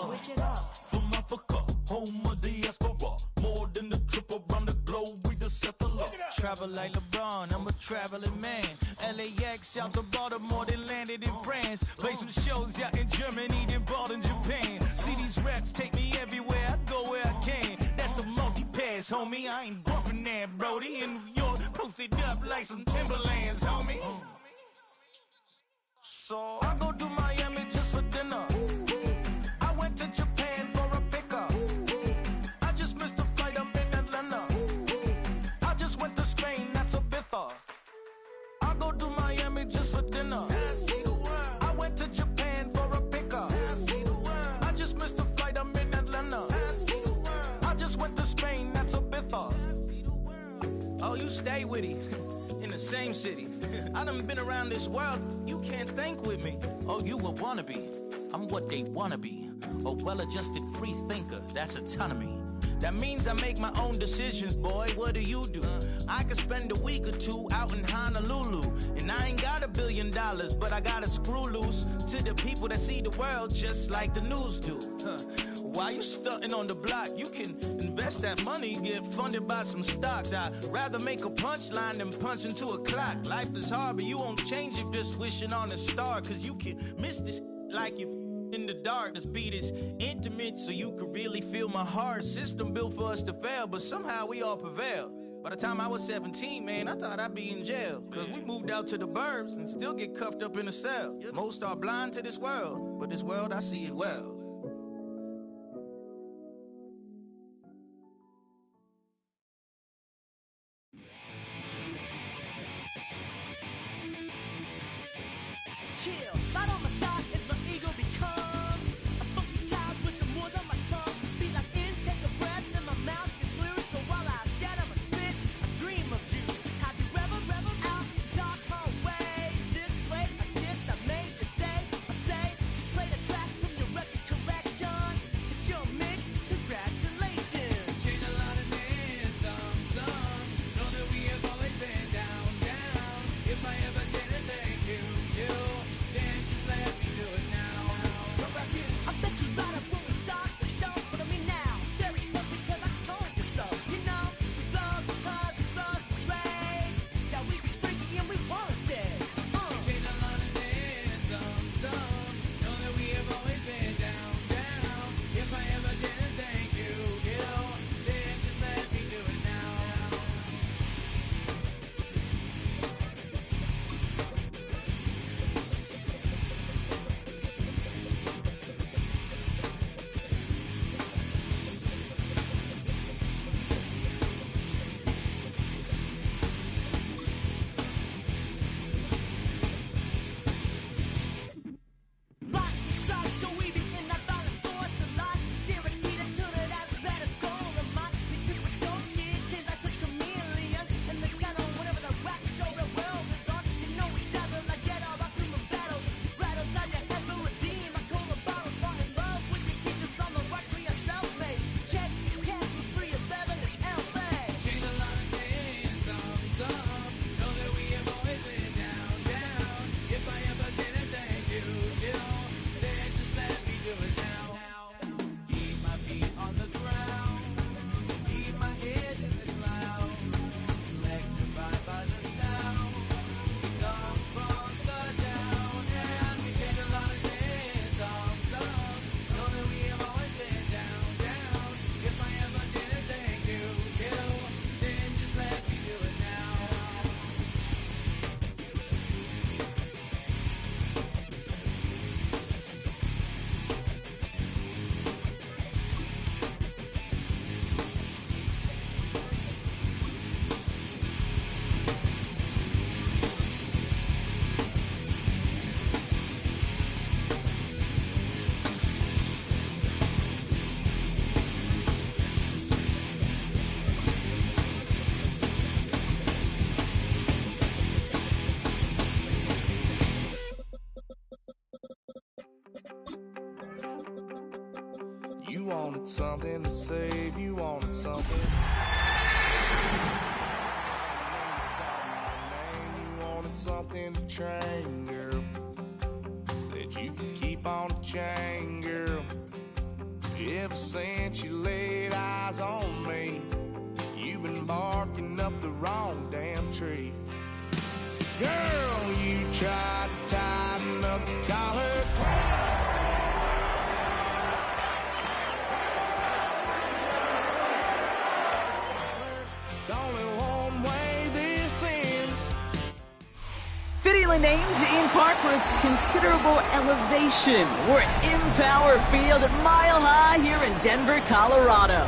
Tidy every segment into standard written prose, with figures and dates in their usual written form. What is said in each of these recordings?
Switch it up. From Africa, home of the diaspora. More than the trip around the globe, we the settler. Travel like LeBron, I'm a traveling man. LAX out the Baltimore, then landed in France. Play some shows out in Germany, then bought in Japan. See these reps take me everywhere, I go where I can. That's the multi-pass, homie. I ain't bumping that, Brody. In New York, posted up like some Timberlands, homie. So I go to Miami just for dinner. I went to Japan for a pickup. I just missed a flight, I'm in Atlanta. I just went to Spain, that's a biffa. I go to Miami just for dinner. I went to Japan for a pickup. I just missed a flight, I'm in Atlanta. I just went to Spain, that's a biffa. Oh, you stay with it. In the same city. I done been around this world, you can't think with me. Oh, you a wannabe, I'm what they wanna be. A well-adjusted free thinker, that's autonomy. That means I make my own decisions, boy, what do you do? I could spend a week or two out in Honolulu. And I ain't got $1 billion, but I got a screw loose to the people that see the world just like the news do. Why you stunting on the block? You can invest that money, get funded by some stocks. I'd rather make a punchline than punch into a clock. Life is hard, but you won't change it just wishing on a star. Cause you can miss this like you in the dark. This beat is intimate, so you can really feel my heart. System built for us to fail, but somehow we all prevail. By the time I was 17, man, I thought I'd be in jail. Cause we moved out to the burbs and still get cuffed up in a cell. Most are blind to this world, but this world, I see it well. Chill, right on my side as my ego becomes a funky child with some words on my tongue. Feel like in, take a breath, and my mouth gets loose. So while I scatter my spit, I dream of juice. Have you ever reveled out in dark hallways? This place I kissed, I made your day. I say, play the track from your record collection. It's your mix, congratulations. Changed a lot of names, some. Know that we have always been down. If I ever didn't thank you. Then just let me do it now. Come back in. I bet you right up when we start the show, but I mean now, very close because I told you so. You know, we love because we love the race. That we be freaky and we wanna stay. Changed a lot of names, some. Know that we have always been down. If I ever didn't thank you, then just let me do it now. Lightning strikes, so we begin that violent force of life. Guaranteed to turn it as better goal of mine. Because we don't get changed like a chameleon. And the channel, whenever the rap show the world is on, you know we dazzle like get all our human battles. Rattles out your head will redeem. I call the bottles, fall in love with your teachers on the right for your self-made. Check, test, for free of Bevan and LA. Changed a lot of names, some. Know that we have always been down. If I ever didn't thank you, then just let me do it now. Keep my feet on the ground, keep my head in the clouds, electrified by the sound. It comes from the down, and we take a lot of names, some. Know that we have always been down. If I ever didn't thank you, then just let me do it now. You wanted something to save, you wanted something. You wanted something to train, girl. That you could keep on the chain, girl. Ever since you laid eyes on me, you've been barking up the wrong damn tree. Girl, you tried to tighten up the collar. It's only one way this ends. Fittingly named in part for its considerable elevation. We're at Empower Field at Mile High here in Denver, Colorado.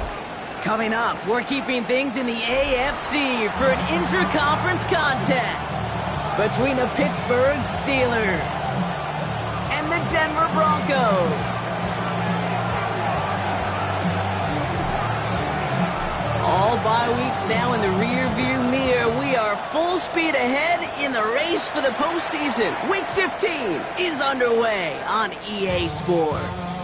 Coming up, we're keeping things in the AFC for an intra-conference contest between the Pittsburgh Steelers and the Denver Broncos. All bye weeks now in the rear-view mirror. We are full speed ahead in the race for the postseason. Week 15 is underway on EA Sports.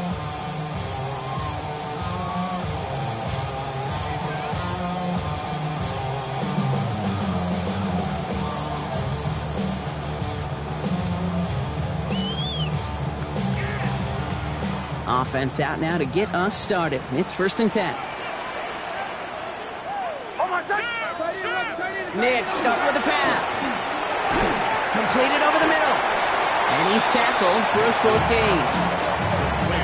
Offense out now to get us started. It's 1st and 10. Nick starting with the pass. Completed over the middle. And he's tackled for a short gain.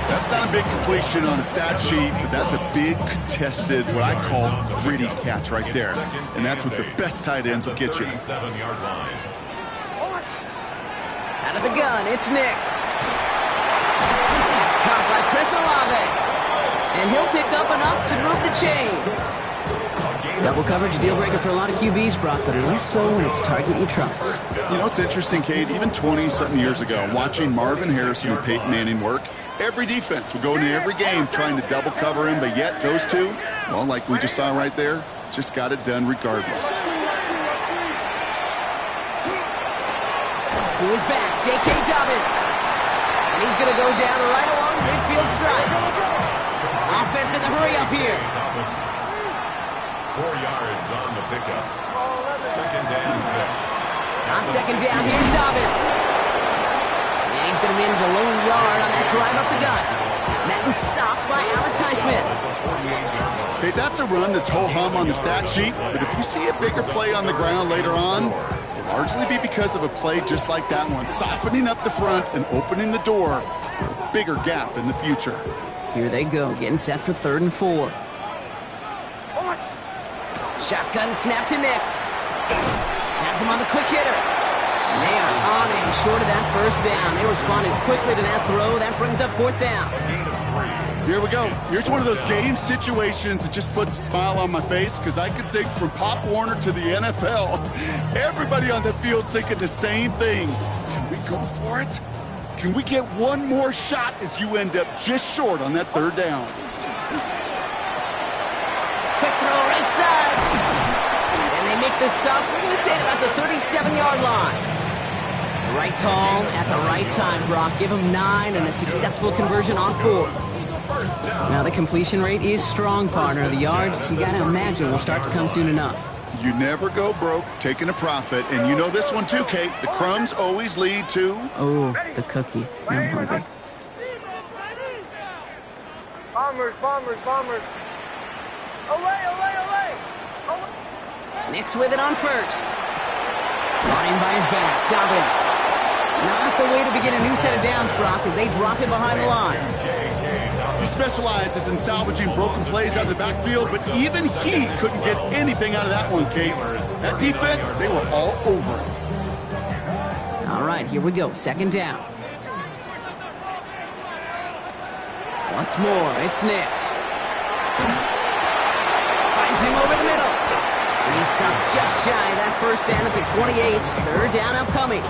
That's not a big completion on a stat sheet, but that's a big contested, what I call gritty catch right there. And that's what the best tight ends will get you. Out of the gun, it's Nix. It's caught by Chris Olave. And he'll pick up enough to move the chains. Double coverage deal breaker for a lot of QBs, Brock, but less so when it's a target you trust. You know, it's interesting, Kate, even 20-something years ago, watching Marvin Harrison and Peyton Manning work, every defense would go into every game trying to double cover him, but yet those two, well, like we just saw right there, just got it done regardless. To his back, J.K. Dobbins. And he's going to go down right along midfield stripe. Offense in the hurry up here. 4 yards on the pickup. 2nd and 6. On 2nd down, here's Dobbins. And he's going to manage a lone yard on that drive up the gut. Madden stopped by Alex Highsmith. Okay, that's a run that's ho-hum on the stat sheet, but if you see a bigger play on the ground later on, it'll largely be because of a play just like that one, softening up the front and opening the door for a bigger gap in the future. Here they go, getting set for 3rd and 4. Shotgun snap to Nix. Has him on the quick hitter. And they are on him short of that 1st down. They responded quickly to that throw. That brings up 4th down. Here we go. Here's one of those game situations that just puts a smile on my face because I can think from Pop Warner to the NFL. Everybody on the field thinking the same thing. Can we go for it? Can we get one more shot as you end up just short on that 3rd down? Quick throw right side. And they make the stop. We're going to say it about the 37-yard line. The right call at the right time, Brock. Give him 9 and a successful conversion on 4th. Now the completion rate is strong, partner. The yards, you got to imagine, will start to come soon enough. You never go broke taking a profit. And you know this one too, Kate. The crumbs always lead to... Oh, the cookie. Now I'm hungry. Bombers. Away. Nix with it on 1st. Running by his back, Dobbins. Not the way to begin a new set of downs, Brock, as they drop him behind the line. He specializes in salvaging broken plays out of the backfield, but even he couldn't get anything out of that one, Kate. That defense, they were all over it. All right, here we go. 2nd down. Once more, it's Nix. Finds him over the middle. And he's stopped just shy of that 1st down at the 28. 3rd down upcoming.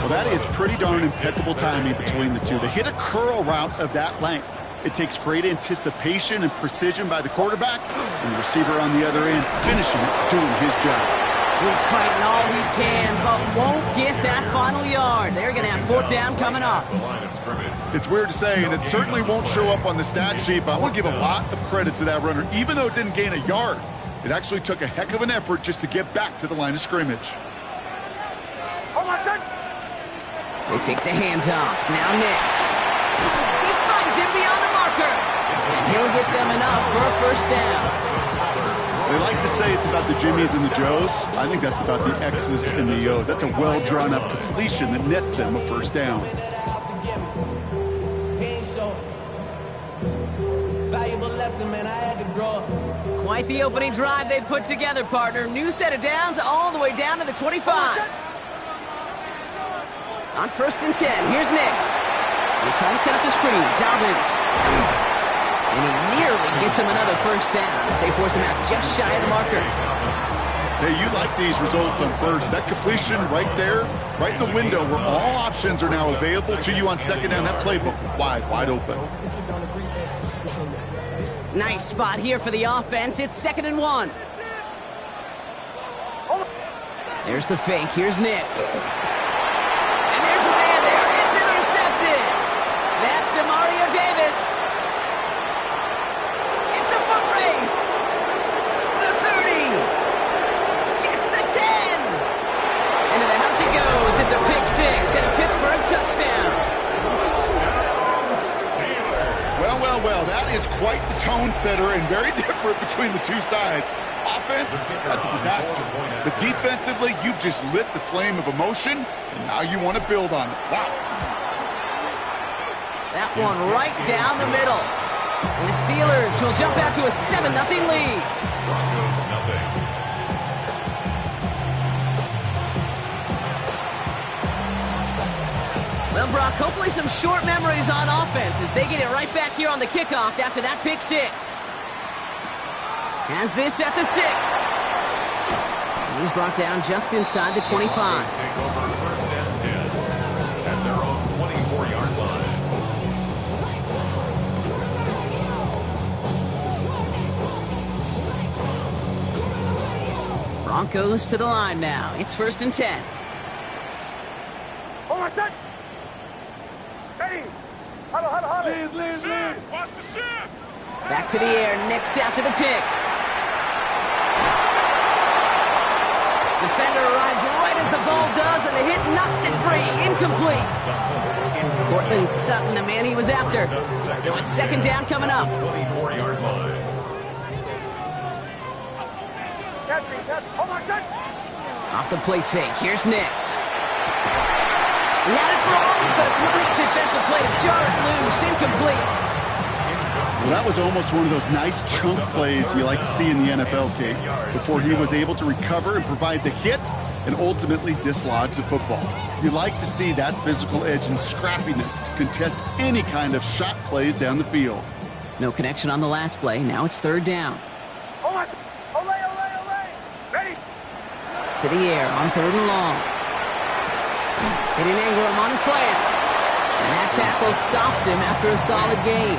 Well, that is pretty darn impeccable timing between the two. They hit a curl route of that length. It takes great anticipation and precision by the quarterback, and the receiver on the other end finishing it, doing his job. He's fighting all he can, but won't get that final yard. They're going to have 4th down coming up. It's weird to say, and it certainly won't show up on the stat sheet, but I want to give a lot of credit to that runner. Even though it didn't gain a yard, it actually took a heck of an effort just to get back to the line of scrimmage. They take the handoff. Now Nix. He finds him beyond the marker. and he'll get them enough for a first down. They like to say it's about the Jimmies and the Joes. I think that's about the X's and the O's. That's a well-drawn-up completion that nets them a first down. Valuable lesson, man. I had to grow up. Quite the opening drive they put together, partner. New set of downs all the way down to the 25. On 1st and 10, here's Nix. They try to set up the screen. Dobbins. And he nearly gets him another first down as they force him out just shy of the marker. Hey, you like these results on first. That completion right there, right in the window where all options are now available to you on second down. That playbook wide open. Nice spot here for the offense. It's 2nd and 1. There's the fake. Here's Nix. And there's a man there. It's intercepted. That's MoeDaBeast. It's a foot race. The 30. Gets the 10. Into the house he goes. It's a pick six and a Pittsburgh touchdown. Well, that is quite the tone setter and very different between the two sides. Offense, that's a disaster. But defensively, you've just lit the flame of emotion, and now you want to build on it. Wow. That one right down the middle. And the Steelers will jump out to a 7-0 lead. Broncos nothing. Well, Brock, hopefully some short memories on offense as they get it right back here on the kickoff after that pick six. Has this at the 6. And he's brought down just inside the 25. Broncos take over 1st and 10 at their own 24-yard line. Broncos to the line now. It's 1st and 10. Hold on, set. Ready. Huddle. Lead. Watch the shift. Back to the air. Nix after the pick. Defender arrives right as the ball does, and the hit knocks it free. Incomplete. Cortland Sutton, the man he was after. So it's 2nd down coming up. 24-yard line. Catch. Hold on, set. Off the play fake. Here's Nix. He had it for all, but a great defensive play to jar it loose. Incomplete. Well, that was almost one of those nice chunk plays you like to see in the NFL, Kate, before he was able to recover and provide the hit and ultimately dislodge the football. You like to see that physical edge and scrappiness to contest any kind of shot plays down the field. No connection on the last play. Now it's 3rd down. Ole. Ready. To the air on 3rd and long. Hitting Ingram on a slant. And that tackle stops him after a solid gain.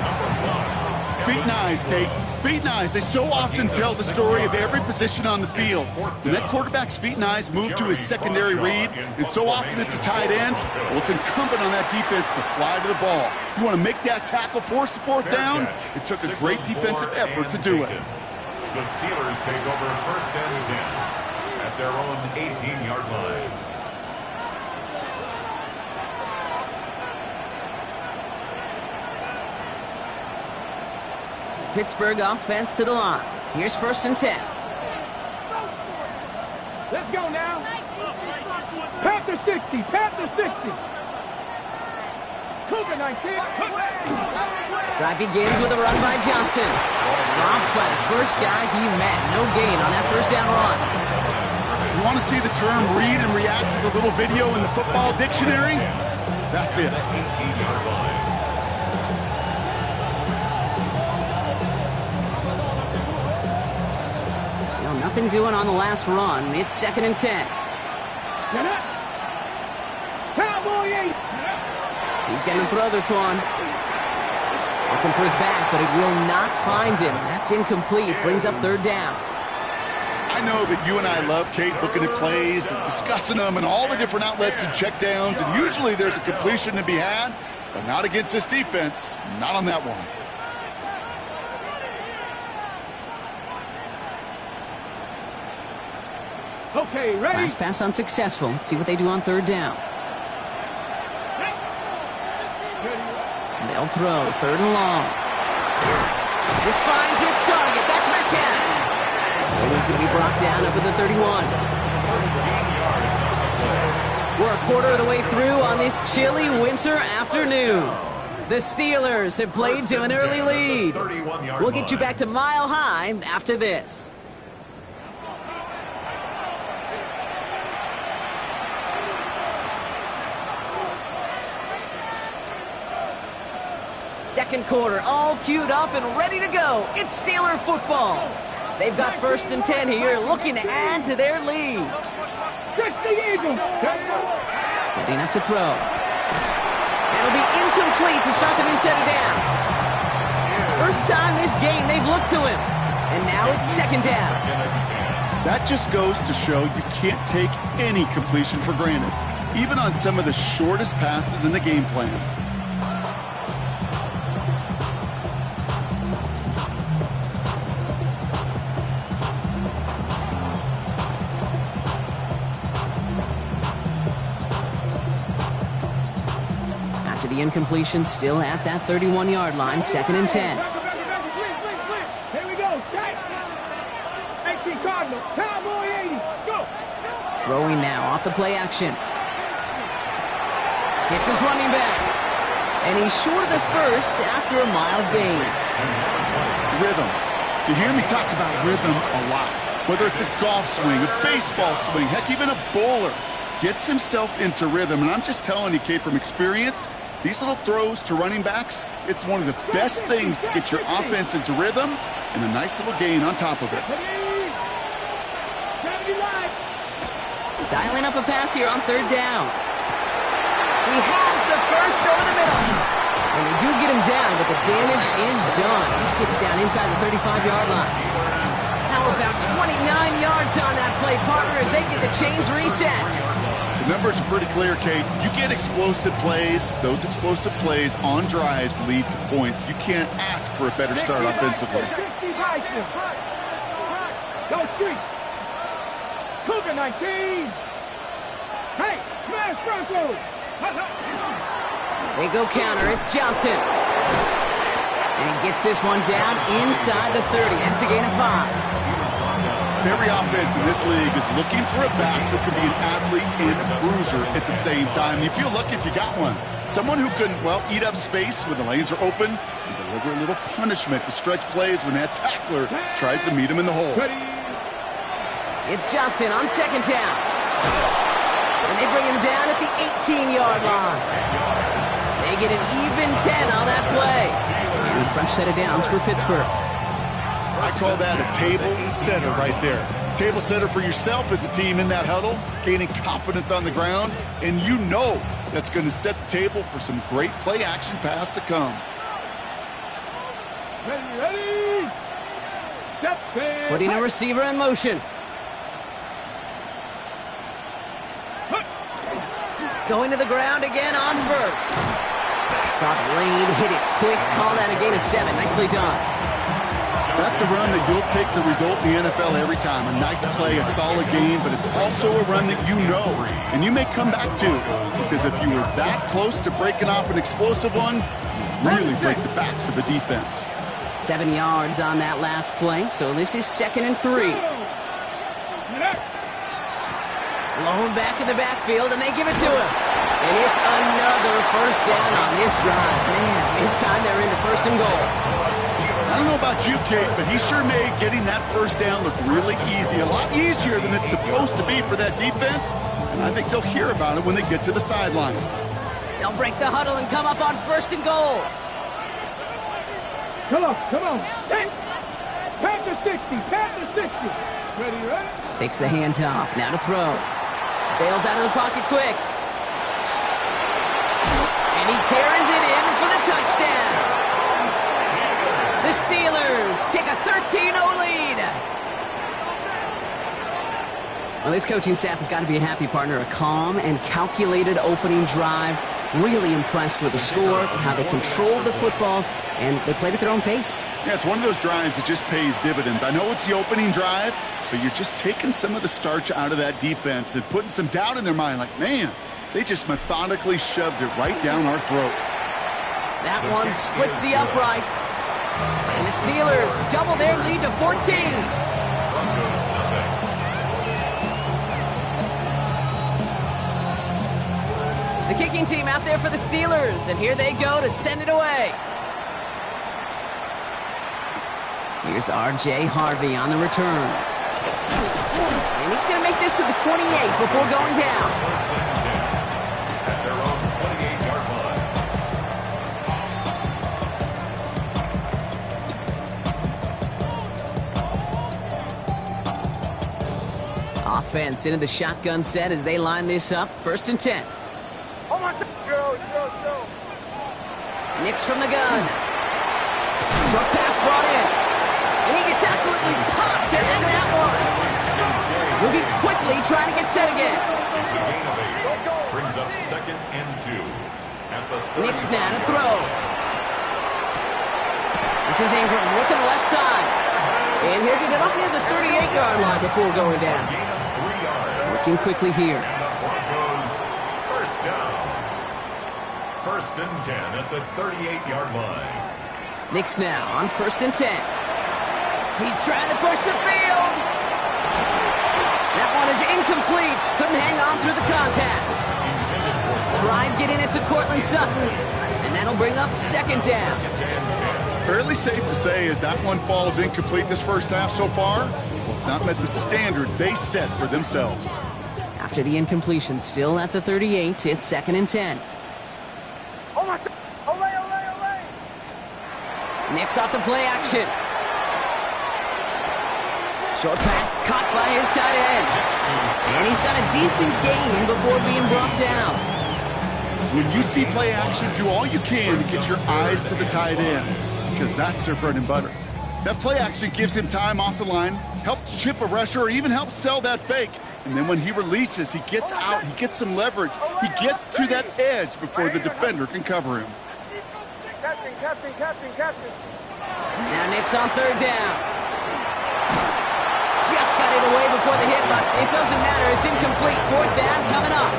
Feet and eyes, Kate. Feet and eyes. They so often tell the story of every position on the field. When that quarterback's feet and eyes move to his secondary read, and so often it's a tight end, well, it's incumbent on that defense to fly to the ball. You want to make that tackle, force the 4th down? It took a great defensive effort to do it. The Steelers take over 1st and 10 at their own 18-yard line. Pittsburgh offense to the line. Here's 1st and 10. Let's go now. Panther 60. Cougar 19. Drive begins with a run by Johnson. Dropped by the first guy he met. No gain on that 1st down run. You want to see the term read and react to the little video in the football dictionary? That's it. 18-yard line. Nothing doing on the last run. It's 2nd and 10. Cowboy 8. He's going to throw this one. Looking for his back, but it will not find him. That's incomplete. Brings up 3rd down. I know that you and I love, Kate, looking at plays and discussing them and all the different outlets and checkdowns, and usually there's a completion to be had, but not against this defense. Not on that one. Okay, ready. Last pass unsuccessful. Let's see what they do on 3rd down. They'll throw 3rd and long. This finds its target. That's Metcalf. It is going to be brought down up at the 31. We're a quarter of the way through on this chilly winter afternoon. The Steelers have played to an early lead. We'll get you back to Mile High after this. Second quarter, all queued up and ready to go. It's Steeler football. They've got 1st and 10 here, looking to add to their lead. Setting up to throw. It'll be incomplete to start the new set of downs. First time this game, they've looked to him. And now it's 2nd down. That just goes to show you can't take any completion for granted, even on some of the shortest passes in the game plan. The incompletion still at that 31-yard line, 2nd and 10. Here we go. 18 Cardinal. Cowboy 80. Go. Throwing now off the play action. Hits his running back. And he's short of the first after a mild gain. Rhythm. You hear me talk about rhythm a lot. Whether it's a golf swing, a baseball swing, heck, even a bowler gets himself into rhythm. And I'm just telling you, Kate, from experience, these little throws to running backs, it's one of the best things to get your offense into rhythm and a nice little gain on top of it. Dialing up a pass here on 3rd down. He has the first over the middle. And they do get him down, but the damage is done. He gets down inside the 35-yard line. How about 29 yards on that play, partner, as they get the chains reset? The numbers are pretty clear, Kate. You get explosive plays. Those explosive plays on drives lead to points. You can't ask for a better start offensively. Go street. Cougar 19. Hey, smash Broncos. They go counter. It's Johnson. And he gets this one down inside the 30. That's a gain of 5. Every offense in this league is looking for a back who can be an athlete and a bruiser at the same time. You feel lucky if you got one. Someone who can, well, eat up space when the lanes are open and deliver a little punishment to stretch plays when that tackler tries to meet him in the hole. It's Johnson on 2nd down. And they bring him down at the 18-yard line. They get an even 10 on that play. And a fresh set of downs for Pittsburgh. I call that a table setter right there. Table setter for yourself as a team in that huddle, gaining confidence on the ground, and you know that's going to set the table for some great play action pass to come. Ready. Set. Putting a receiver in motion. Going to the ground again on 1st. Saw the lane, hit it quick, call that a gain of 7. Nicely done. That's a run that you'll take the result in the NFL every time. A nice play, a solid game, but it's also a run that you know and you may come back to, because if you were that close to breaking off an explosive one, you really break the backs of a defense. 7 yards on that last play, so this is 2nd and 3. Blown back in the backfield, and they give it to him. And it's another 1st down on this drive. Man, this time they're into 1st and goal. I don't know about you, Kate, but he sure made getting that 1st down look really easy. A lot easier than it's supposed to be for that defense. And I think they'll hear about it when they get to the sidelines. They'll break the huddle and come up on 1st and goal. Come on. Hey. Panther 60. Ready. Takes the handoff. Now to throw. Bails out of the pocket quick. And he carries it in for the touchdown. The Steelers take a 13-0 lead. Well, this coaching staff has got to be a happy partner. A calm and calculated opening drive. Really impressed with the score, how they controlled the football, and they played at their own pace. Yeah, it's one of those drives that just pays dividends. I know it's the opening drive, but you're just taking some of the starch out of that defense and putting some doubt in their mind. Like, man, they just methodically shoved it right down our throat. That one splits the uprights. And the Steelers double their lead to 14. Broncos nothing. The kicking team out there for the Steelers, and here they go to send it away. Here's R.J. Harvey on the return. And he's going to make this to the 28 before going down. First and 10 at their own 28-yard line. Offense into the shotgun set as they line this up. First and 10. Hold on, Joe. Nix from the gun. Short pass brought in. And he gets absolutely popped to end that one. Moving quickly, trying to get set again. It's a gain of 8. Brings up second and 2. At the Nix now to throw. This is Ingram looking left side. And he'll get it up near the 38-yard line before going down. gain of 3 yards. Working quickly here. And the Broncos first down. First and 10 at the 38-yard line. Nix now on first and 10. He's trying to push the field. That one is incomplete. Couldn't hang on through the contact. Tried getting it to Cortland Sutton. And that'll bring up second down. Fairly safe to say as that one falls incomplete this first half so far, it's not met the standard they set for themselves. After the incompletion, still at the 38, it's second and 10. Hold on, Ole. Nix off the play action. Short pass caught by his tight end. And he's got a decent gain before being brought down. When you see play action, do all you can to get your eyes to the tight end, because that's their bread and butter. That play action gives him time off the line, helps chip a rusher, or even helps sell that fake. And then when he releases, he gets out, he gets some leverage. He gets to that edge before the defender can cover him. Captain. Now Nix on third down. Just got it away before the hit, but it doesn't matter. It's incomplete. Fourth down coming up.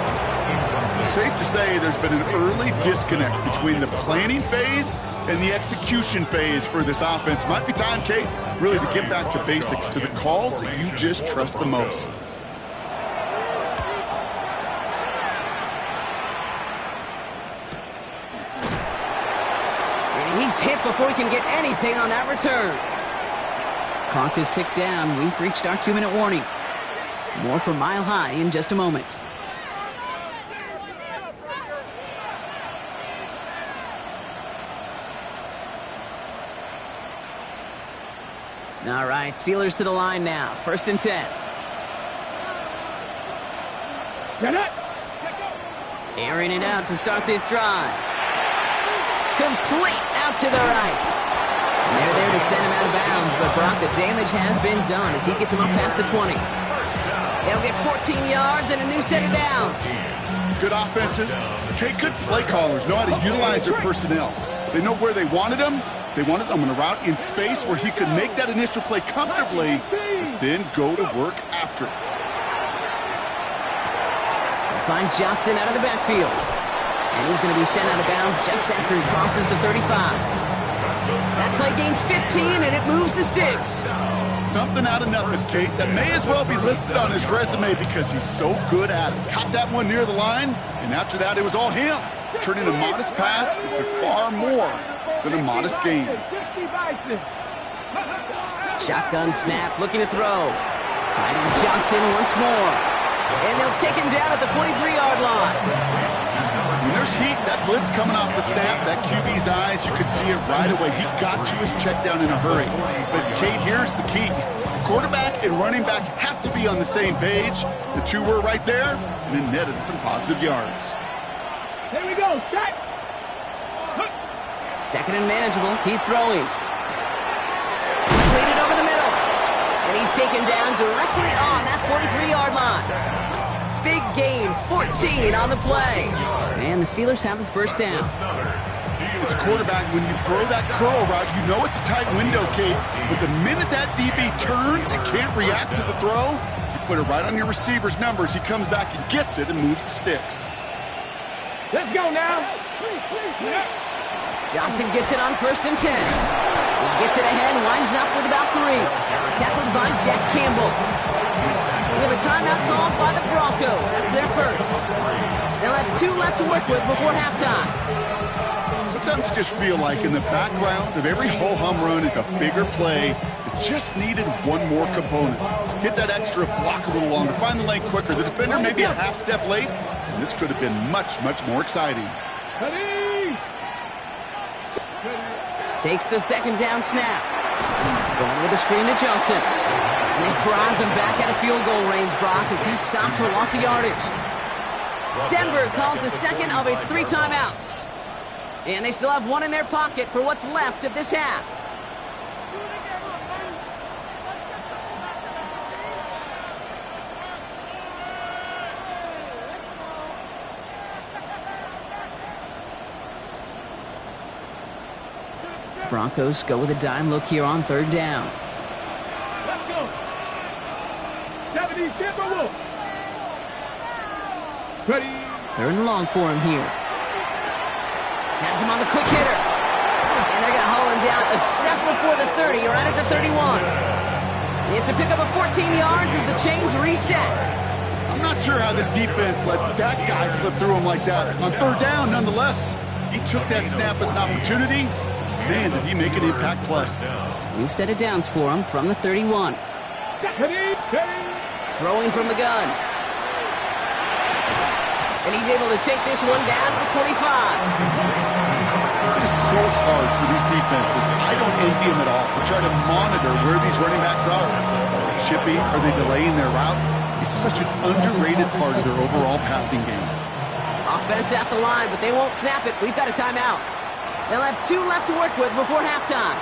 Safe to say there's been an early disconnect between the planning phase and the execution phase for this offense. Might be time, Kate, really to get back to basics, to the calls that you just trust the most. And he's hit before he can get anything on that return. Clock is ticked down. We've reached our 2-minute warning. More from Mile High in just a moment. All right, Steelers to the line now. First and 10. Airing it out to start this drive. Complete out to the right. And they're there to send him out of bounds, but Brock, the damage has been done as he gets him up past the 20. They'll get 14 yards and a new set of downs. Good offenses, okay, good play callers know how to utilize their personnel. They know where they wanted them. They wanted him on a route in space where he could make that initial play comfortably, but then go to work after it. They find Johnson out of the backfield. And he's going to be sent out of bounds just after he crosses the 35. That play gains 15, and it moves the sticks. Something out of nothing, Kate, that may as well be listed on his resume because he's so good at it. Caught that one near the line, and after that, it was all him. Turning a modest pass into far more than a modest gain. Shotgun snap, looking to throw. Finding Johnson once more. And they'll take him down at the 43-yard line. When there's heat, that blitz coming off the snap, that QB's eyes, you could see it right away. He got to his check down in a hurry. But, Kate, here's the key. Quarterback and running back have to be on the same page. The two were right there, and it netted some positive yards. Here we go, set. Second and manageable. He's throwing. Completed over the middle. And he's taken down directly on that 43-yard line. Big gain, 14 on the play. And the Steelers have the first down. As a quarterback, when you throw that curl route, you know it's a tight window, Kate. But the minute that DB turns and can't react to the throw, you put it right on your receiver's numbers. He comes back and gets it and moves the sticks. Let's go now. Johnson gets it on first and 10. He gets it ahead, winds up with about 3. Tackled by Jack Campbell. We have a timeout called by the Broncos. That's their first. They'll have 2 left to work with before halftime. Sometimes you just feel like in the background of every ho-hum run is a bigger play that just needed one more component. Hit that extra block a little longer, find the lane quicker. The defender may be a half step late, and this could have been much, much more exciting. Takes the second down snap. Going with a screen to Johnson. And this drives him back at a field goal range, Brock, as he stopped for loss of yardage. Denver calls the second of its 3 timeouts. And they still have 1 in their pocket for what's left of this half. Broncos go with a dime look here on 3rd down. Let's go. 70, Timberwolves. Ready. 3rd and long for him here. Has him on the quick hitter. And they're going to haul him down a step before the 30, right at the 31. It's a pickup of 14 yards as the chains reset. I'm not sure how this defense let that guy slip through him like that. On 3rd down, nonetheless, he took that snap as an opportunity. Man, did he make an impact play. New set of downs for him from the 31. Throwing from the gun. And he's able to take this one down to the 25. It is so hard for these defenses. I don't envy them at all. We try to monitor where these running backs are. Chippy, are they delaying their route? It's such an underrated part of their overall passing game. Offense at the line, but they won't snap it. We've got a timeout. They'll have 2 left to work with before halftime.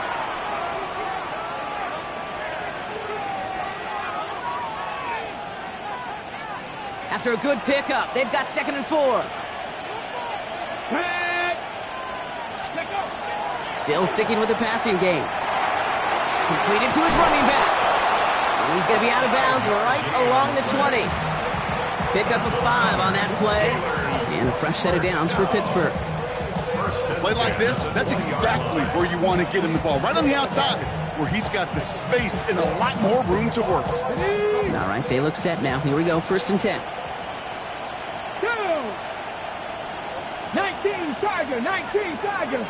After a good pickup, they've got 2nd and 4. Still sticking with the passing game. Completed to his running back. And he's going to be out of bounds right along the 20. Pickup of 5 on that play. And a fresh set of downs for Pittsburgh. Play like this, that's exactly where you want to get him the ball. Right on the outside, where he's got the space and a lot more room to work. All right, they look set now. Here we go, 1st and 10. 19 Tiger, 19 Tiger.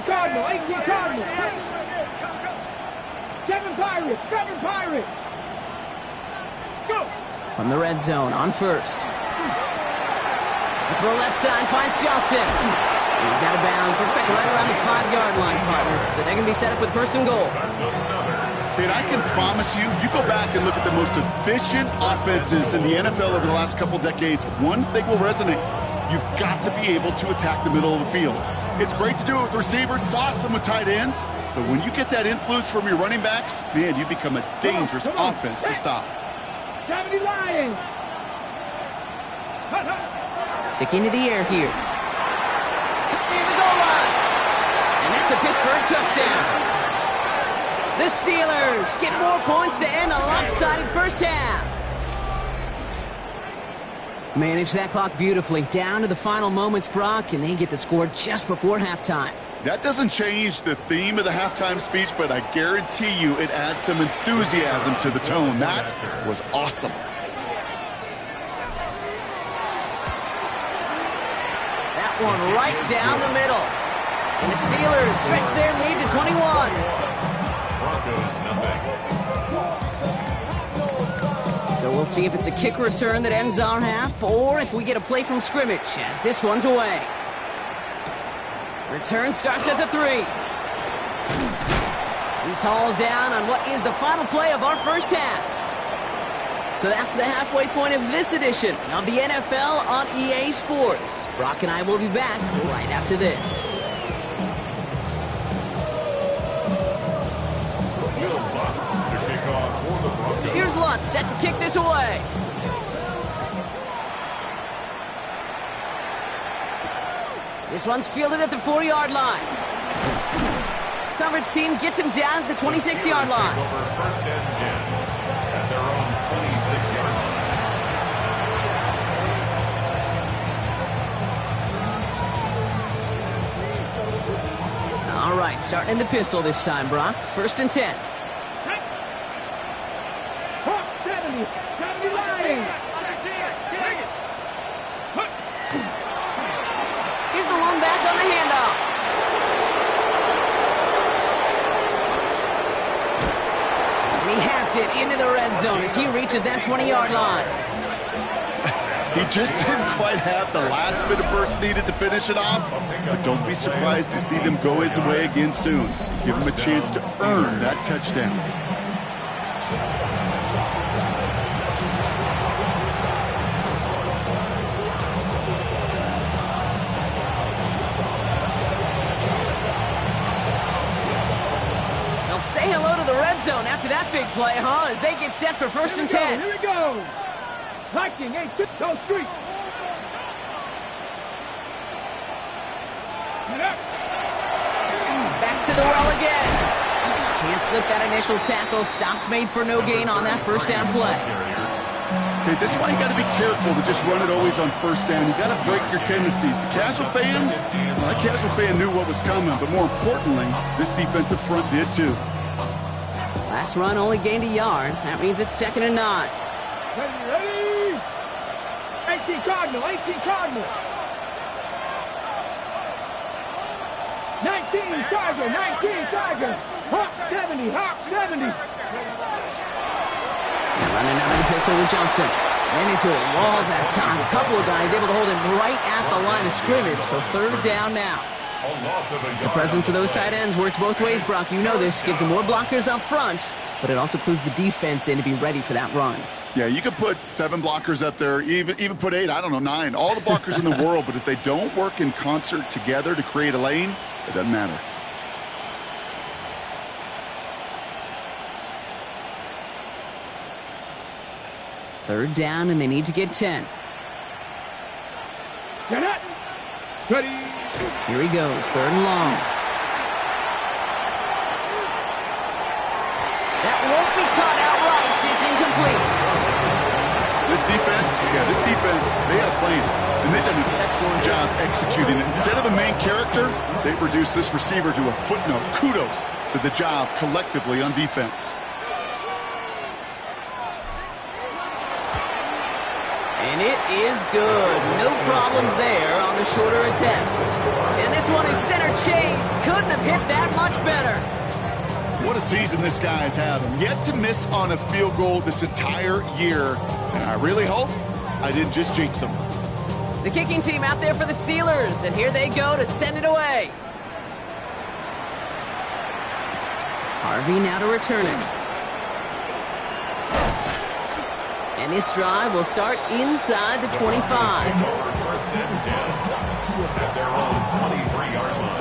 Cardinal, 18 Cardinal. 7 Pirates, 7 Pirates. Go. From the red zone on 1st. The throw left side finds Johnson. He's out of bounds. Looks like right around the 5-yard line, partner. So they're going to be set up with 1st and goal. And I can promise you, you go back and look at the most efficient offenses in the NFL over the last couple decades, one thing will resonate. You've got to be able to attack the middle of the field. It's great to do it with receivers. It's awesome with tight ends. But when you get that influence from your running backs, man, you become a dangerous offense to stop. 70 Lions. Sticking to the air here. Cut near the goal line. And that's a Pittsburgh touchdown. The Steelers get more points to end a lopsided first half. Manage that clock beautifully. Down to the final moments, Brock, and they get the score just before halftime. That doesn't change the theme of the halftime speech, but I guarantee you it adds some enthusiasm to the tone. That was awesome. That one right down the middle. And the Steelers stretch their lead to 21. So we'll see if it's a kick return that ends our half, or if we get a play from scrimmage, as this one's away. Return starts at the 3. He's hauled down on what is the final play of our first half. So that's the halfway point of this edition of the NFL on EA Sports. Brock and I will be back right after this. Here's Lutz set to kick this away. This one's fielded at the 4-yard line. Coverage team gets him down at the 26-yard line. First and 10 at their own 26-yard right, starting in the pistol this time, Brock. 1st and 10. Hawk 70. 70 line. Here's the one back on the handoff. And he has it into the red zone as he reaches that 20-yard line. He just didn't quite have the last bit of burst needed to finish it off, but don't be surprised to see them go his way again soon. Give him a chance to earn that touchdown. They'll say hello to the red zone after that big play, huh? As they get set for 1st and 10. Here we go. Hiking, ain't tiptoe street. Back to the well again. Can't slip that initial tackle. Stops made for no gain on that 1st down play. Okay, this is why you got to be careful to just run it always on 1st down. You got to break your tendencies. The casual fan, well, that casual fan knew what was coming, but more importantly, this defensive front did too. Last run only gained a yard. That means it's 2nd and 9. Ready? 18 Cardinal, 18 Cardinal. 19 Tiger, 19 Tiger. Hawk 70, Hawk 70. They're running out of the pistol with Johnson. Ran into a wall that time. A couple of guys able to hold him right at the line of scrimmage. So 3rd down now. The presence of those tight ends works both ways, Brock. You know this. Gives them more blockers up front, but it also clues the defense in to be ready for that run. Yeah, you could put 7 blockers up there, even put 8, I don't know, 9. All the blockers in the world, but if they don't work in concert together to create a lane, it doesn't matter. Third down, and they need to get 10. Get it. Steady. Here he goes, 3rd and long. That won't be caught outright. It's incomplete. This defense, they had a plan, and they've done an excellent job executing it. Instead of a main character, they've reduced this receiver to a footnote. Kudos to the job collectively on defense. And it is good. No problems there on the shorter attempt. And this one is center shades. Couldn't have hit that much better. What a season this guy's having. Yet to miss on a field goal this entire year. And I really hope I didn't just jinx him. The kicking team out there for the Steelers. And here they go to send it away. Harvey now to return it. And this drive will start inside the 25. 1st and 10 at their own 23-yard line.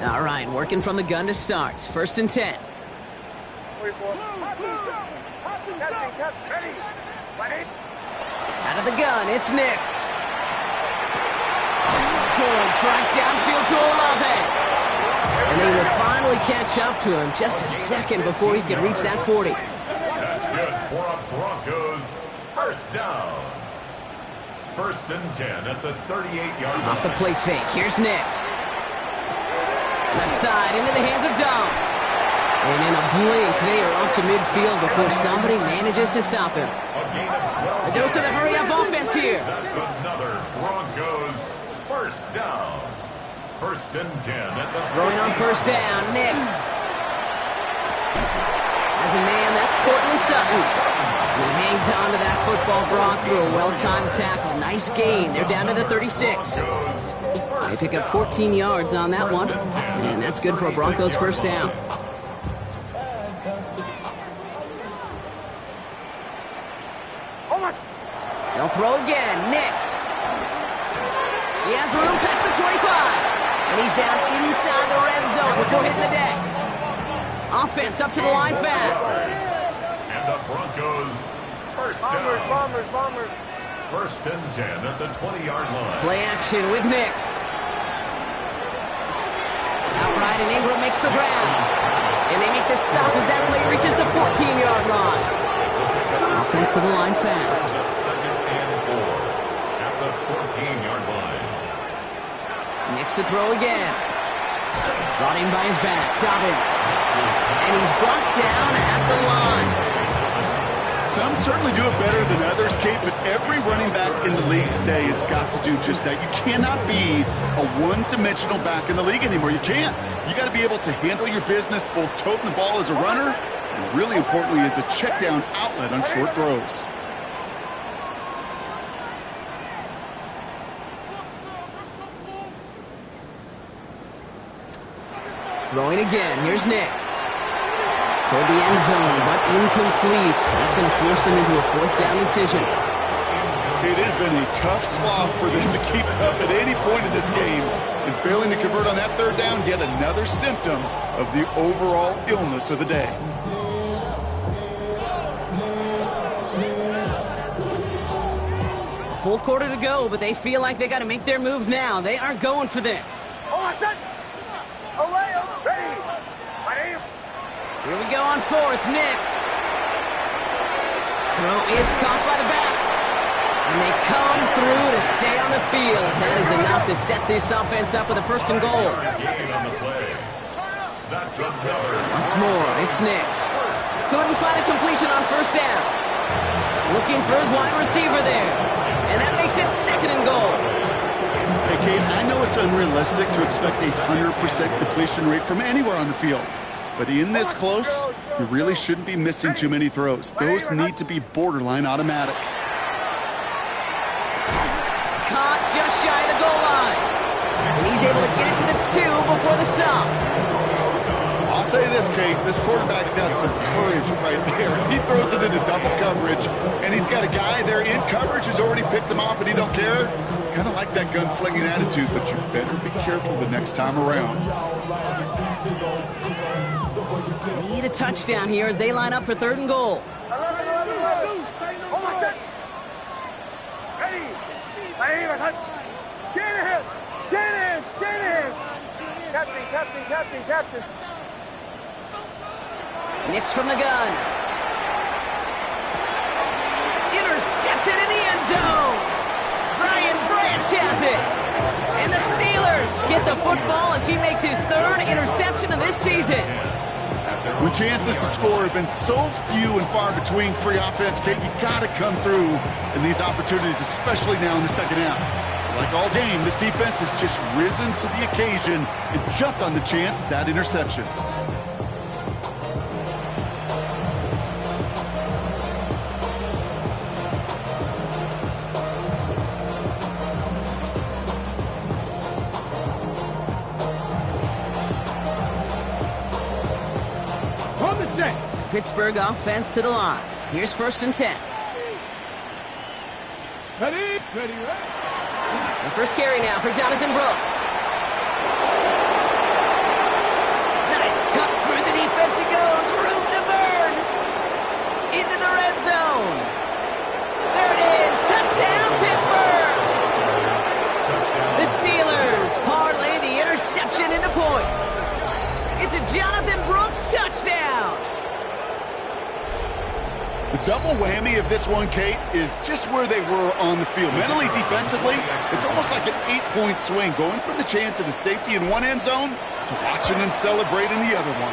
All right, working from the gun to start. 1st and 10. Out of the gun, it's Nix. Good, track downfield to Olave. And they will finally catch up to him just a second before he can reach that 40. That's good for a Broncos 1st down. 1st and 10 at the 38-yard line. Off the play fake, here's Nix. Left side into the hands of Dobbs. And in a blink, they are off to midfield before somebody manages to stop him. A dose of the hurry-up offense here. That's another Broncos 1st down. 1st and 10 at the Throwing on 1st down, Nix. As a man, that's Cortland Sutton. And he hangs on to that football, Brock, through a well-timed tackle. Nice gain. They're down to the 36. They pick up 14 yards on that one. And that's good for a Broncos 1st down. They'll throw again. Nix. He has room past the 25. And he's down inside the red zone before hitting the deck. Offense up to the line fast. And the Broncos 1st down. Bombers. 1st and 10 at the 20-yard line. Play action with Nix. Outright, and Ingram makes the ground. And they make the stop as that play reaches the 14-yard line. Offense to the line fast. 2nd and the 14-yard line. Next to throw again. Brought in by his back, Dobbins. And he's brought down at the line. Some certainly do it better than others, Kate, but every running back in the league today has got to do just that. You cannot be a one-dimensional back in the league anymore. You can't. You got to be able to handle your business, both toting the ball as a runner, and really importantly as a check-down outlet on short throws. Throwing again. Here's Nix. Toward the end zone, but incomplete. That's going to force them into a fourth down decision. It has been a tough slog for them to keep up at any point in this game. And failing to convert on that third down, yet another symptom of the overall illness of the day. A full quarter to go, but they feel like they got to make their move now. They are going for this. Oh, I said, away, ready. My name. Here we go on fourth. Nix. Throw is caught by the back. And they come through to stay on the field. That is enough to set this offense up with a first and goal. Gain on the play. That's another. Once more, it's Nix. Couldn't find a completion on first down. Looking for his wide receiver there. And that makes it second and goal. Hey, Kate, I know it's unrealistic to expect a 100% completion rate from anywhere on the field. But in this close, you really shouldn't be missing too many throws. Those need to be borderline automatic. Caught just shy of the goal line. And he's able to get it to the 2 before the stop. I'll say this, Kate, this quarterback's got some courage right there. He throws it into double coverage, and he's got a guy there in coverage who's already picked him off, and he don't care. Kind of like that gunslinging attitude, but you better be careful the next time around. Need a touchdown here as they line up for third and goal. 11. Oh, I said, ready. My name, I said, Shanahan. Captain. Nix from the gun. Intercepted in the end zone. Brian Branch has it. And the Steelers get the football as he makes his third interception of this season. When chances to score have been so few and far between for your offense, Kate, you got to come through in these opportunities, especially now in the second half. Like all game, this defense has just risen to the occasion and jumped on the chance at that interception. Pittsburgh offense to the line. Here's first and 10. Ready. The first carry now for Jonathan Brooks. Nice cut through the defense. It goes. Room to burn. Into the red zone. There it is. Touchdown, Pittsburgh. The Steelers parlay the interception into points. It's a Jonathan Brooks touchdown. The double whammy of this one, Kate, is just where they were on the field. Mentally, defensively, it's almost like an 8-point swing, going from the chance at a safety in one end zone to watching them celebrate in the other one.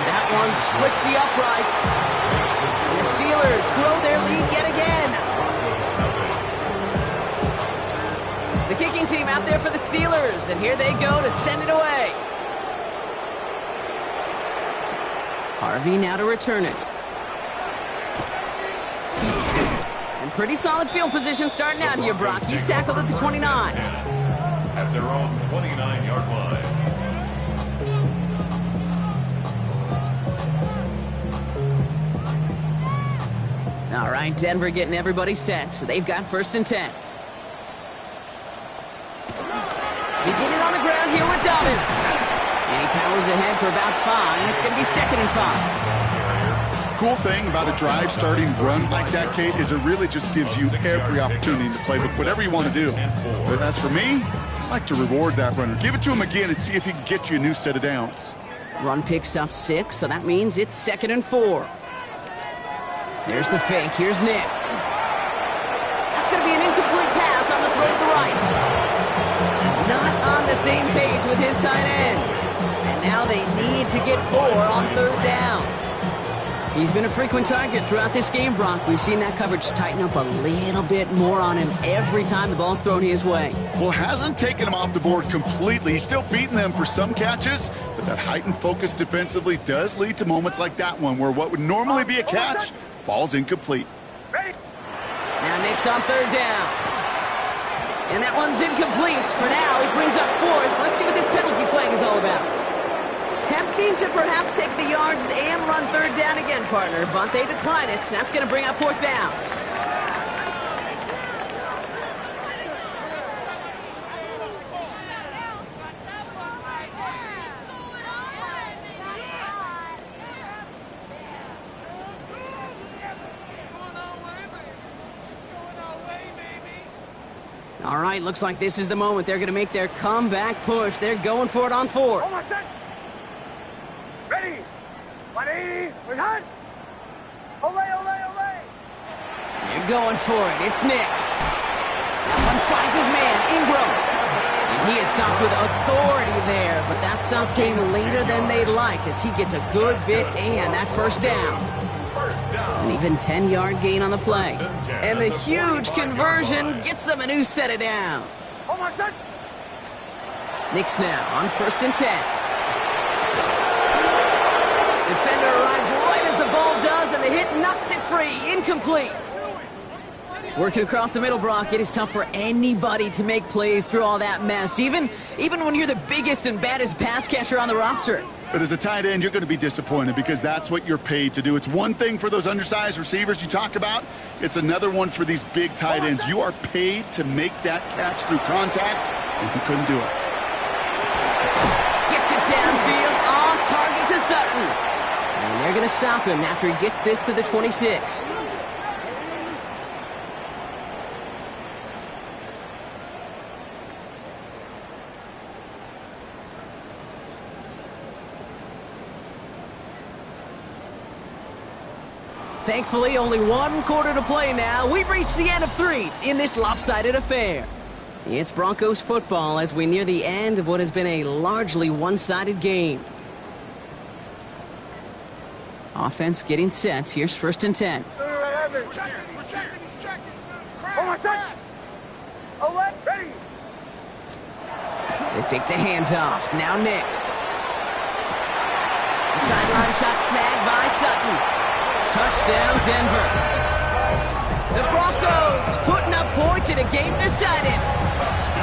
That one splits the uprights. And the Steelers grow their lead yet again. The kicking team out there for the Steelers, and here they go to send it away. Harvey now to return it. And pretty solid field position starting out here, Brock. He's tackled at the 29. At their own 29-yard line. All right, Denver getting everybody set. So they've got first and 10. Beginning on the ground here with Dobbins. And he powers ahead for about 5. It's going to be second and 5. Cool thing about a drive starting run like that, Kate, is it really just gives you every opportunity to play with whatever you want to do. But as for me, I like to reward that runner. Give it to him again and see if he can get you a new set of downs. Run picks up 6, so that means it's second and 4. There's the fake. Here's Nix. That's That's going to be an incomplete pass on the throw to the right. Not on the same page with his tight end. And now they need to get 4 on 3rd down. He's been a frequent target throughout this game, Brock. We've seen that coverage tighten up a little bit more on him every time the ball's thrown his way. Well, hasn't taken him off the board completely. He's still beating them for some catches, but that heightened focus defensively does lead to moments like that one where what would normally be a catch falls incomplete. Now Nick's on 3rd down. And that one's incomplete. For now, he brings up 4th. Let's see what this penalty flag is all about. Tempting to perhaps take the yards and run 3rd down again, partner, but they decline it. That's going to bring up 4th down. All right, looks like this is the moment. They're going to make their comeback push. They're going for it on 4th. Hold on, set. Ready. 180. Where's Hunt? Olay, olay, olay. They're going for it. It's Nix. That one finds his man, Ingram. And he is stopped with authority there, but that stop came later than they'd like as he gets a good bit and that 1st down. An even 10-yard gain on the play. And the huge conversion gets them a new set of downs. Hold on, set. Nix now on 1st and 10. Defender arrives right as the ball does, and the hit knocks it free. Incomplete. Working across the middle, Brock, it is tough for anybody to make plays through all that mess, even when you're the biggest and baddest pass catcher on the roster. But as a tight end, you're going to be disappointed because that's what you're paid to do. It's one thing for those undersized receivers you talk about. It's another one for these big tight ends. You are paid to make that catch through contact, and he couldn't do it. Gets it downfield, on target to Sutton. And they're going to stop him after he gets this to the 26. Thankfully, only 1 quarter to play now. We've reached the end of 3 in this lopsided affair. It's Broncos football as we near the end of what has been a largely one-sided game. Offense getting set. Here's 1st and 10. Hold on, set. Olay, ready. They fake the handoff. Now Nix. The sideline shot snagged by Sutton. Touchdown, Denver. The Broncos putting up points in a game decided.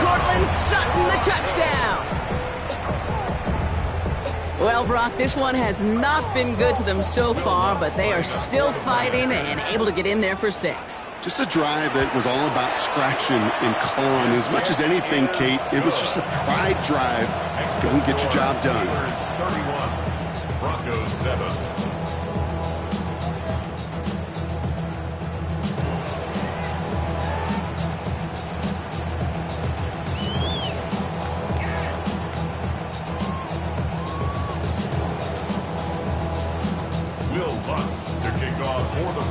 Cortland Sutton, the touchdown. Well, Brock, this one has not been good to them so far, but they are still fighting and able to get in there for 6. Just a drive that was all about scratching and clawing. As much as anything, Kate, it was just a pride drive to go and get your job done. 31, Broncos 7.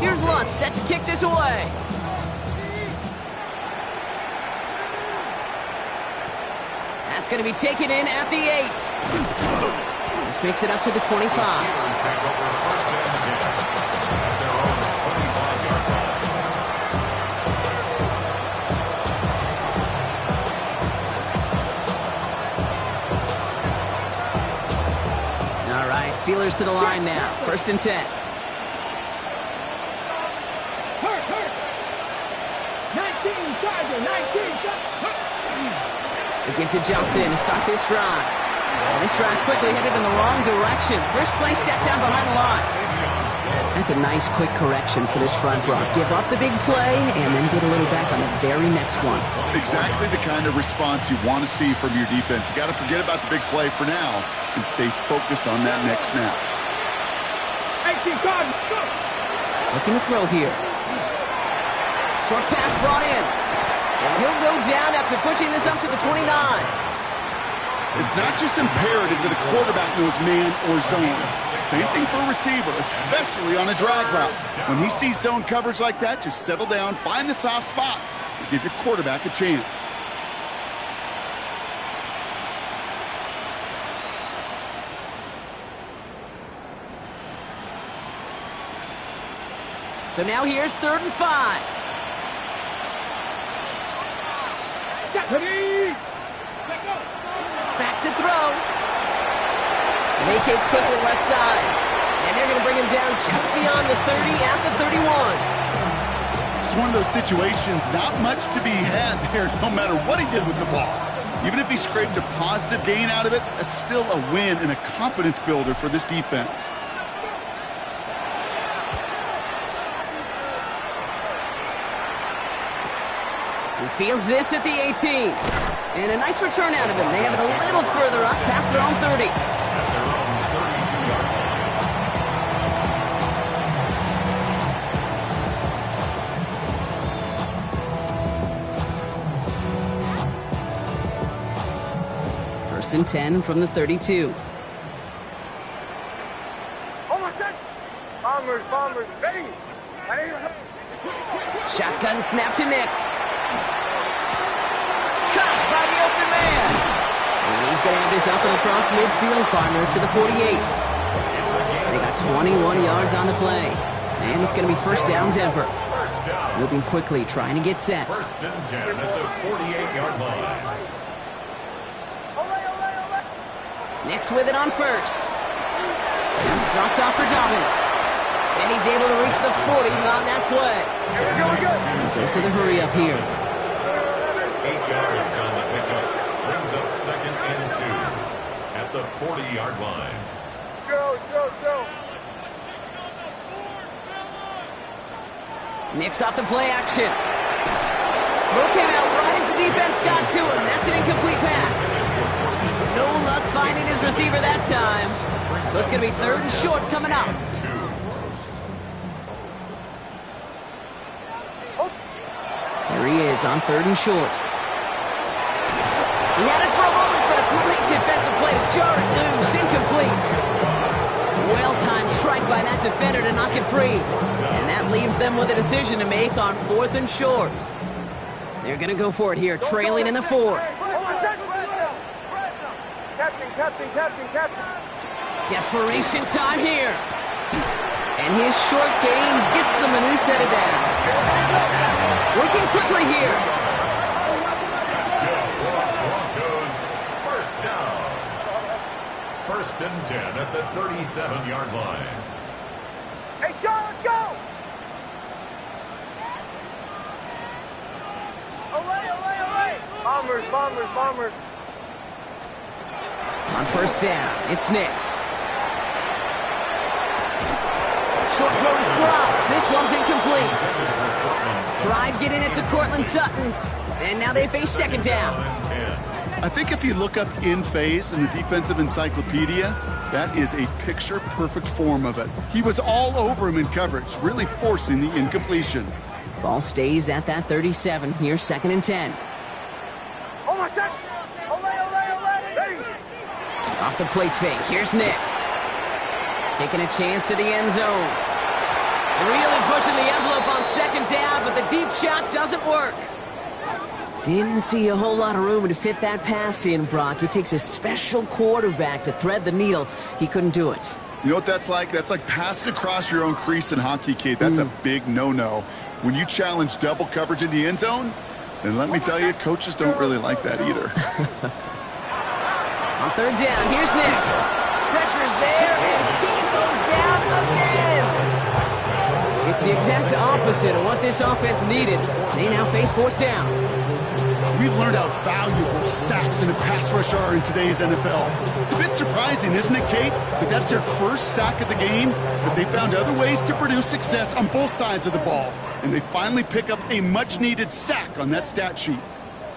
Here's Lutz set to kick this away. That's going to be taken in at the 8. This makes it up to the 25. All right, Steelers to the line now. 1st and 10. They get to Johnson to start this drive. And this drive's quickly headed in the wrong direction. First play set down behind the line. That's a nice quick correction for this front block. Give up the big play and then get a little back on the very next one. Exactly the kind of response you want to see from your defense. You got to forget about the big play for now and stay focused on that next snap. Looking to throw here. Short pass brought in. And he'll go down after pushing this up to the 29. It's not just imperative that a quarterback knows man or zone. Same thing for a receiver, especially on a drag route. When he sees zone coverage like that, just settle down, find the soft spot, to give your quarterback a chance. So now here's 3rd and 5. Back to throw. Vacates quickly left side. And they're going to bring him down just beyond the 30 at the 31. It's one of those situations, not much to be had there no matter what he did with the ball. Even if he scraped a positive gain out of it, that's still a win and a confidence builder for this defense. He fields this at the 18. And a nice return out of him. They have it a little further up past their own 30. First and 10 from the 32. Almost set. Bombers, ready. Shotgun snap to Nix. Caught by the open man. And he's going to have this up and across midfield, partner, to the 48. They got 21 yards on the play. And it's going to be first down, Denver. Moving quickly, trying to get set. First and 10 at the 48-yard line. Nix with it on first. That's dropped off for Dobbins. And he's able to reach the 40 on that play. Dose of the hurry up here. 8 yards on the pickup. Brings up 2nd and 2 at the 40-yard line. Chill. Nix off the play action. Throw came out right as the defense got to him. That's an incomplete pass. No luck finding his receiver that time. So it's going to be 3rd and short coming up. There he is on 3rd and short. He had it for a moment, but a great defensive play to jar it loose. Incomplete. Well-timed strike by that defender to knock it free. And that leaves them with a decision to make on 4th and short. They're going to go for it here, trailing in the 4th. Captain. Desperation time here. And his short gain gets them a new set of down. Working quickly here. Let's go. Broncos, first down. First and 10 at the 37-yard line. Hey, Sean, let's go! Away! Bombers. On first down, it's Nix. Short throw is dropped. This one's incomplete. Tried getting it to Cortland Sutton, and now they face 2nd down. I think if you look up in phase in the defensive encyclopedia, that is a picture-perfect form of it. He was all over him in coverage, really forcing the incompletion. Ball stays at that 37. Here's 2nd and 10. Almost set. Olay. Ready. Off the plate fake. Here's Nix. Taking a chance to the end zone. Really pushing the envelope on 2nd down, but the deep shot doesn't work. Didn't see a whole lot of room to fit that pass in, Brock. It takes a special quarterback to thread the needle. He couldn't do it. You know what that's like? That's like passing across your own crease in hockey, Kate. That's a big no-no. When you challenge double coverage in the end zone, then let me tell you, coaches don't really like that either. On 3rd down, here's Nix. Pressure's there, and he goes down again. It's the exact opposite of what this offense needed. They now face 4th down. We've learned how valuable sacks and a pass rush are in today's NFL. It's a bit surprising, isn't it, Kate, that that's their first sack of the game, but they found other ways to produce success on both sides of the ball, and they finally pick up a much-needed sack on that stat sheet.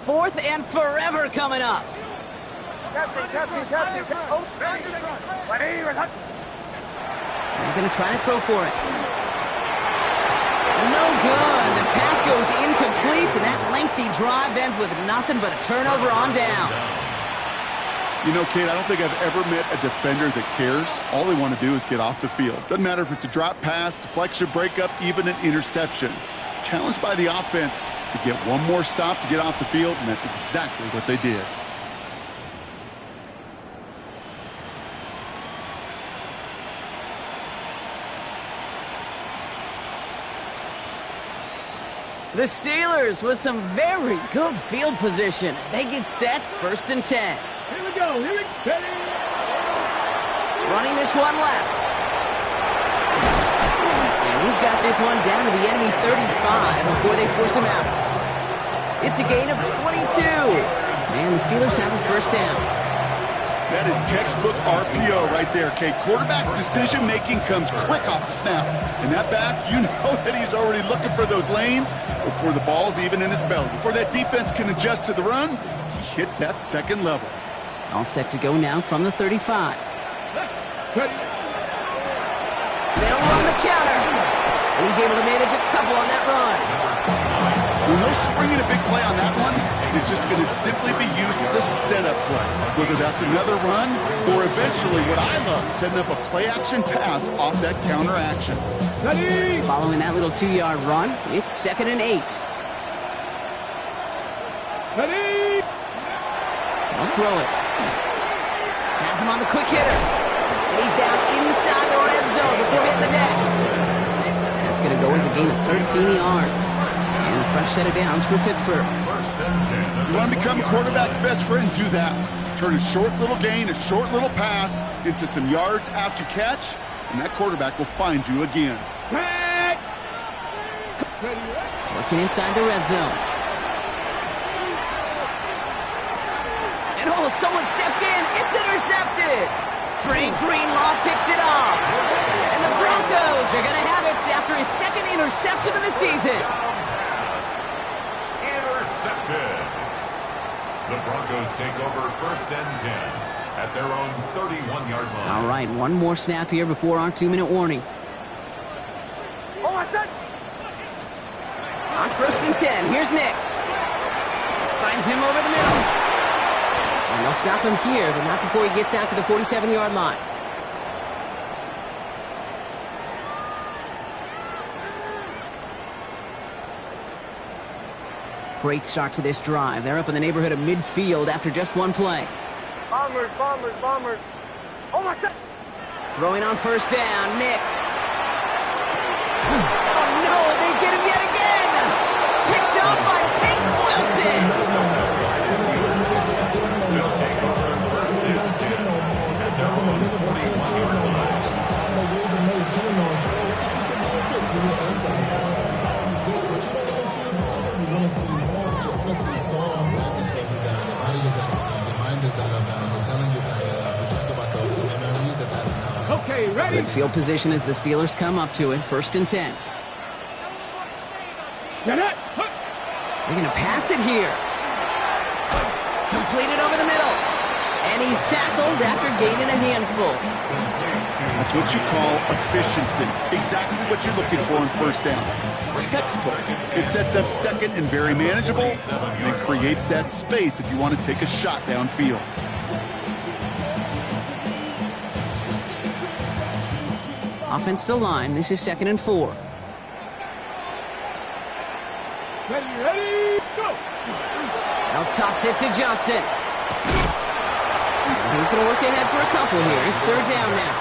4th and forever coming up. Captain. Oh, ready. They're going to try to throw for it. No good. The pass goes incomplete, and that lengthy drive ends with nothing but a turnover on downs. You know, Kate, I don't think I've ever met a defender that cares. All they want to do is get off the field. Doesn't matter if it's a drop pass, deflection, breakup, even an interception. challenged by the offense to get one more stop to get off the field, and that's exactly what they did. The Steelers with some very good field position as they get set, 1st and 10. Here we go. Here we go. Running this one left. And he's got this one down to the enemy 35 before they force him out. It's a gain of 22. And the Steelers have a 1st down. That is textbook RPO right there, Kate. Quarterback's decision-making comes quick off the snap. And that back, you know that he's already looking for those lanes before the ball's even in his belly. Before that defense can adjust to the run, he hits that 2nd level. All set to go now from the 35. They'll run the counter. And he's able to manage a couple on that run. When they're springing a big play on that one, it's just going to simply be used as a setup play. Whether that's another run or eventually what I love, setting up a play-action pass off that counter action. Following that little 2-yard run, it's 2nd and 8. They'll throw it. Has him on the quick hitter. And he's down inside the red zone before hitting the deck. That's going to go as a gain of 13 yards. And a fresh set of downs for Pittsburgh. You want to become a quarterback's best friend, do that. Turn a short little gain, a short little pass into some yards after catch, and that quarterback will find you again. Working inside the red zone. And oh, someone stepped in. It's intercepted. Trey Greenlaw picks it off. And the Broncos are going to have it after his 2nd interception of the season. The Broncos take over 1st and 10 at their own 31-yard line. All right, one more snap here before our 2-minute warning. Oh, I said. On 1st and 10, here's Nix. Finds him over the middle. And they'll stop him here, but not before he gets out to the 47-yard line. Great start to this drive. They're up in the neighborhood of midfield after just one play. Bombers, bombers, bombers. Oh, my son. Throwing on 1st down, Nix. Oh, no, they get him yet again. Picked up by Peyton Wilson. They'll take over 1st and 10 at their own 41-yard line. Okay, ready. Good field position as the Steelers come up to it. 1st and 10. Get it. They're going to pass it here. Completed over the middle. And he's tackled after gaining a handful. That's what you call efficiency. Exactly what you're looking for on 1st down. Textbook. It sets up 2nd and very manageable, and it creates that space if you want to take a shot downfield. Offensive line. This is 2nd and 4. Ready, go. They'll toss it to Johnson. And he's going to work ahead for a couple here. It's 3rd down now.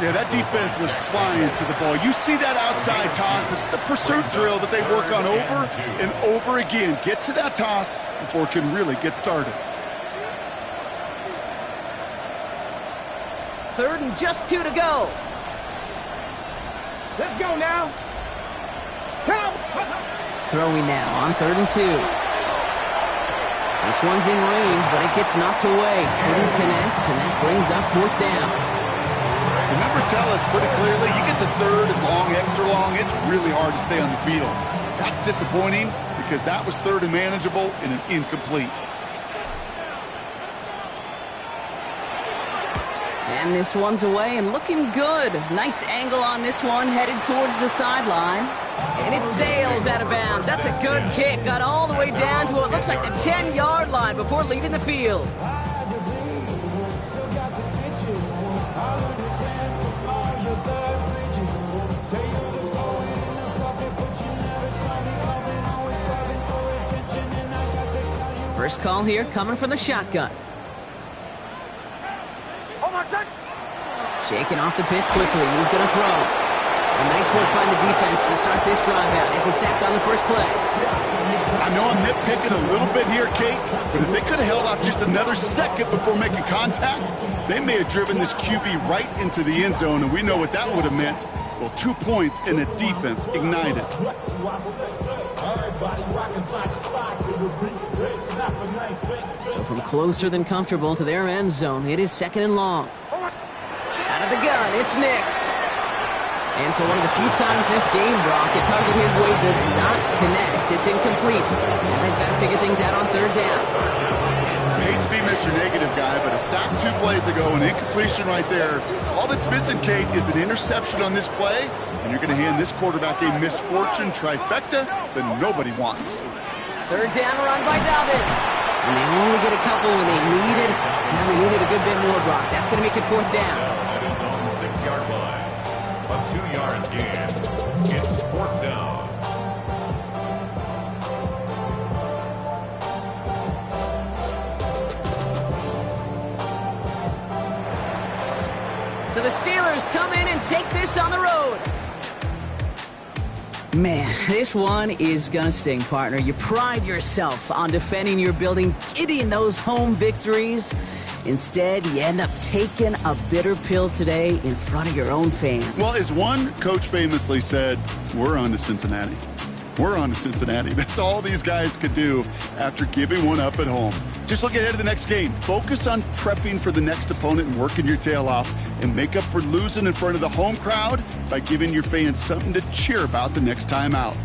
Yeah, that defense was flying to the ball. You see that outside toss. It's a pursuit drill that they work on over and over again. Get to that toss before it can really get started. 3rd and just 2 to go. Let's go now. Count. Throwing now on 3rd and 2. This one's in range, but it gets knocked away. Couldn't connect, and that brings up 4th down. The numbers tell us pretty clearly, you get to 3rd and long, extra long, it's really hard to stay on the field. That's disappointing because that was 3rd and manageable and an incomplete. And this one's away and looking good. Nice angle on this one, headed towards the sideline. And it sails out of bounds. That's a good kick. Got all the way down to what looks like the 10-yard line before leaving the field. First call here coming from the shotgun. Hold on, son. Shaking off the pick quickly. He's going to throw. A nice work by the defense to start this drive out. It's a sack on the first play. I know I'm nitpicking a little bit here, Kate, but if they could have held off just another second before making contact, they may have driven this QB right into the end zone, and we know what that would have meant. Well, 2 points and a defense ignited. So from closer than comfortable to their end zone, it is 2nd and long. Out of the gun, it's Nix. And for one of the few times this game, Brock, a target his way does not connect. It's incomplete. And they've got to figure things out on 3rd down. I hate to be Mr. Negative guy, but a sack 2 plays ago, an incompletion right there. All that's missing, Kate, is an interception on this play, and you're going to hand this quarterback a misfortune trifecta that nobody wants. 3rd down run by Dobbins. And they only get a couple when they needed. Now they needed a good bit more, Brock. That's going to make it 4th down. That is on the 6-yard line. A 2-yard gain. It's 4th down. So the Steelers come in and take this on the road. Man, this one is gonna sting, partner. You pride yourself on defending your building, getting those home victories. Instead, you end up taking a bitter pill today in front of your own fans. Well, as one coach famously said, we're on to Cincinnati. We're on to Cincinnati. That's all these guys could do after giving one up at home. Just look ahead to the next game. Focus on prepping for the next opponent and working your tail off, and make up for losing in front of the home crowd by giving your fans something to cheer about the next time out.